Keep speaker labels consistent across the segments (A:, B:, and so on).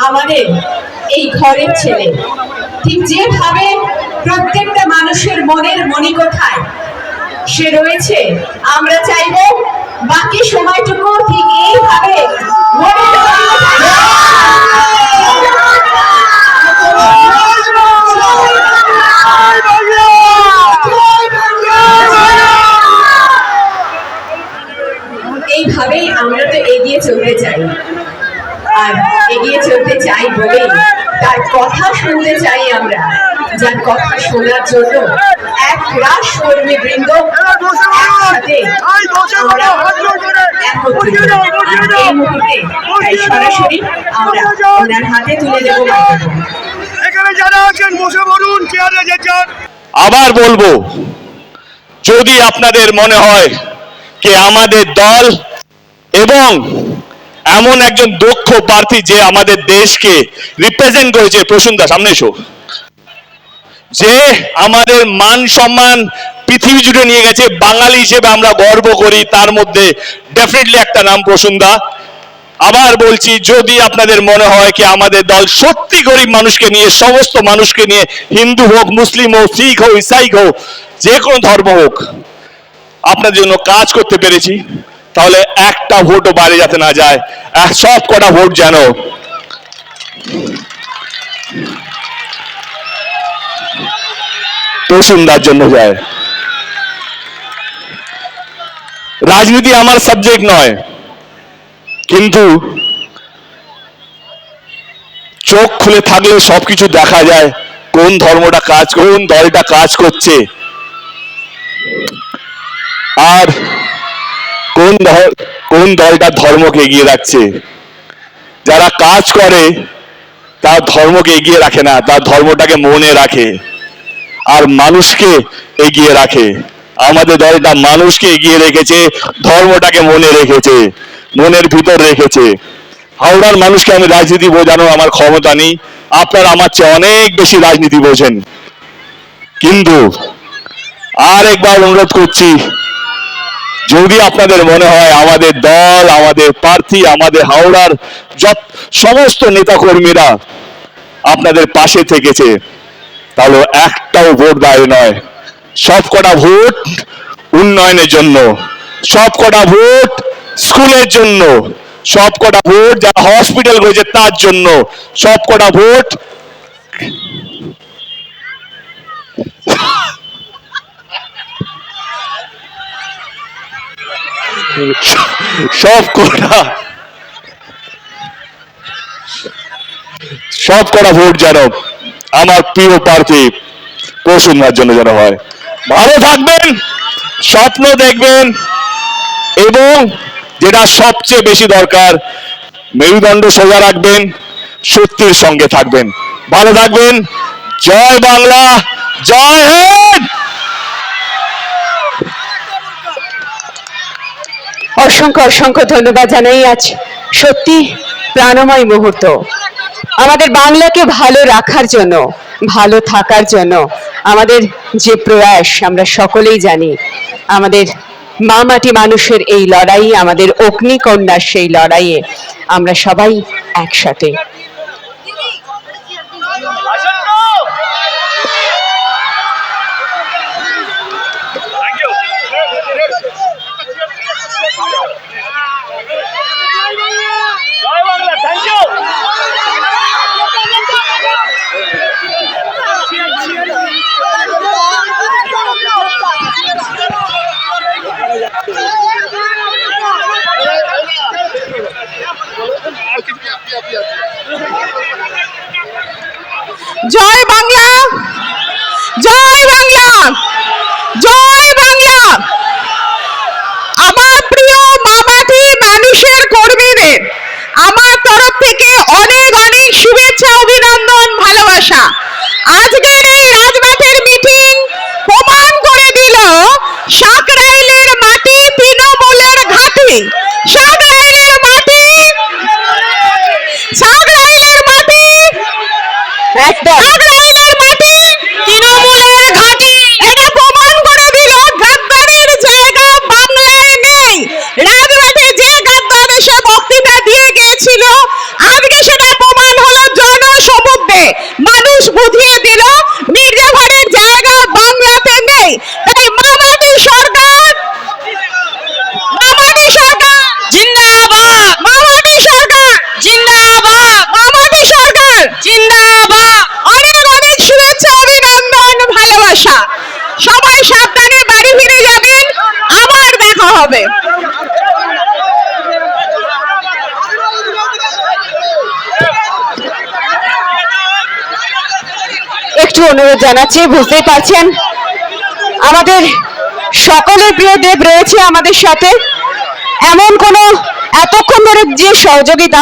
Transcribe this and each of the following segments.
A: আমাদের এই ঘরের ছেলে। ঠিক যেভাবে প্রত্যেকটা মানুষের মনের মণিকোঠায় সে রয়েছে, আমরা চাইব বাকি সময়টুকু ঠিক এইভাবে মনের এইভাবেই আমরা তো এগিয়ে চলতে চাই, আর এগিয়ে চলতে চাই বলেই তার কথা শুনতে চাই আমরা, যার কথা শোনার জন্য এক রাশ কর্মী বৃন্দ একসাথে আমরা একত্রিত। এই মুহূর্তে সরাসরি আমরা ওনার হাতে তুলে দেব মাইক্রোফোন।
B: এখানে যারা আছেন বসে বলুন, চেয়ারে যে যান।
C: আবার বলবো, যদি আপনাদের মনে হয় যে আমাদের দল এবং এমন একজন দক্ষ প্রার্থী যে আমাদের দেশকে রিপ্রেজেন্ট করেছে, প্রসূনদা সামনে এসো, যে আমাদের মান সম্মান পৃথিবী জুড়ে নিয়ে গেছে, বাঙালি হিসেবে আমরা গর্ব করি, তার মধ্যে ডেফিনেটলি একটা নাম প্রসূনদা। আবার বলছি, যদি আপনাদের মনে হয় কি আমাদের দল সত্যি গরিব মানুষকে নিয়ে, সমস্ত মানুষকে নিয়ে, হিন্দু হোক, মুসলিম হোক, শিখ হোক, ইসাই হোক, যে কোনো ধর্ম হোক, আপনাদের জন্য কাজ করতে পেরেছি, তাহলে একটা ভোটও বাইরে যাতে না যায়, সব কটা ভোট যেন প্রসূনদার জন্য যায়। রাজনীতি আমার সাবজেক্ট নয়, কিন্তু চোখ খুলে থাকলে সবকিছু দেখা যায়, কোন ধর্মটা কাজ, কোন দলটা কাজ করছে, আর কোন দলটা ধর্মকে এগিয়ে রাখছে। যারা কাজ করে তার ধর্মকে এগিয়ে রাখে না, তার ধর্মটাকে মনে রাখে আর মানুষকে এগিয়ে রাখে। আমাদের দলটা মানুষকে এগিয়ে রেখেছে, ধর্মটাকে মনে রেখেছে, মনের ভিতর রেখেছে। হাওড়ার মানুষকে আমি রাজনীতি বোঝানোর আমার ক্ষমতা নেই, আপনারা আমার চেয়ে অনেক বেশি রাজনীতি বোঝেন, কিন্তু আর একবার অনুরোধ করছি, যদি আপনাদের মনে হয় আমাদের দল, আমাদের প্রার্থী, আমাদের হাওড়ার সমস্ত নেতাকর্মীরা আপনাদের পাশে থেকেছে, তাহলে একটাও ভোট দাঁড়িয়ে নয়, সবকটা ভোট উন্নয়নের জন্য, সবকটা ভোট স্কুলের জন্য, সবকটা ভোট যারা হসপিটাল করেছে তার জন্য, সবকটা ভোট সবকটা ভোট যেন আমার প্রিয় প্রার্থী প্রসূনদার জন্য যেন হয়। ভালো থাকবেন, স্বপ্ন দেখবেন, এবং যেটা সবচেয়ে বেশি দরকার, মেরুদণ্ড সোজা রাখবেন, সত্যের সঙ্গে থাকবেন। ভালো থাকবেন। জয় বাংলা, জয় হিন্দ।
A: অসংখ্য অসংখ্য ধন্যবাদ জানাই। আজ সত্যি প্রাণময় মুহূর্ত। আমাদের বাংলাকে ভালো রাখার জন্য, ভালো থাকার জন্য আমাদের যে প্রয়াস, আমরা সকলেই জানি, আমাদের মা মাটি মানুষের এই লড়াই, আমাদের অগ্নিকন্যার সেই লড়াইয়ে আমরা সবাই একসাথে। জয় বাংলা, জয় বাংলা, জয় বাংলা। আমার প্রিয় মামাটি মানুষের কর্মীদের আমার তরফ থেকে অনেক অনেক শুভেচ্ছা, অভিনন্দন, ভালোবাসা। আজকের এই রাজমাঠের মিটিং প্রমাণ করে দিল সাকরাইলের মাটি তৃণমূলের ঘাঁটি। সাকরাইলের মাটি, সাকরাইলের মাটি, সাকরাইলের মাটি তৃণমূলের ঘাঁটি। এটা প্রমাণ করে দিল গাদ্দারের জায়গা বাংলায় নেই। রাজমাঠে যে গাদ্দার এসে বক্তৃতা দিয়ে গিয়েছিল, আজকে সেটা প্রমাণ হলো
D: ভালোবাসা। সবাই সাবধানে বাড়ি ফিরে যাবেন, আবার দেখা হবে। একটু অনুরোধ জানাচ্ছি, বুঝতেই পারছেন আমাদের সকলের প্রিয় দেব রয়েছে আমাদের সাথে। এমন কোনো এতক্ষণ ধরে যে সহযোগিতা,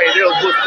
C: এদের অভ্যস্ত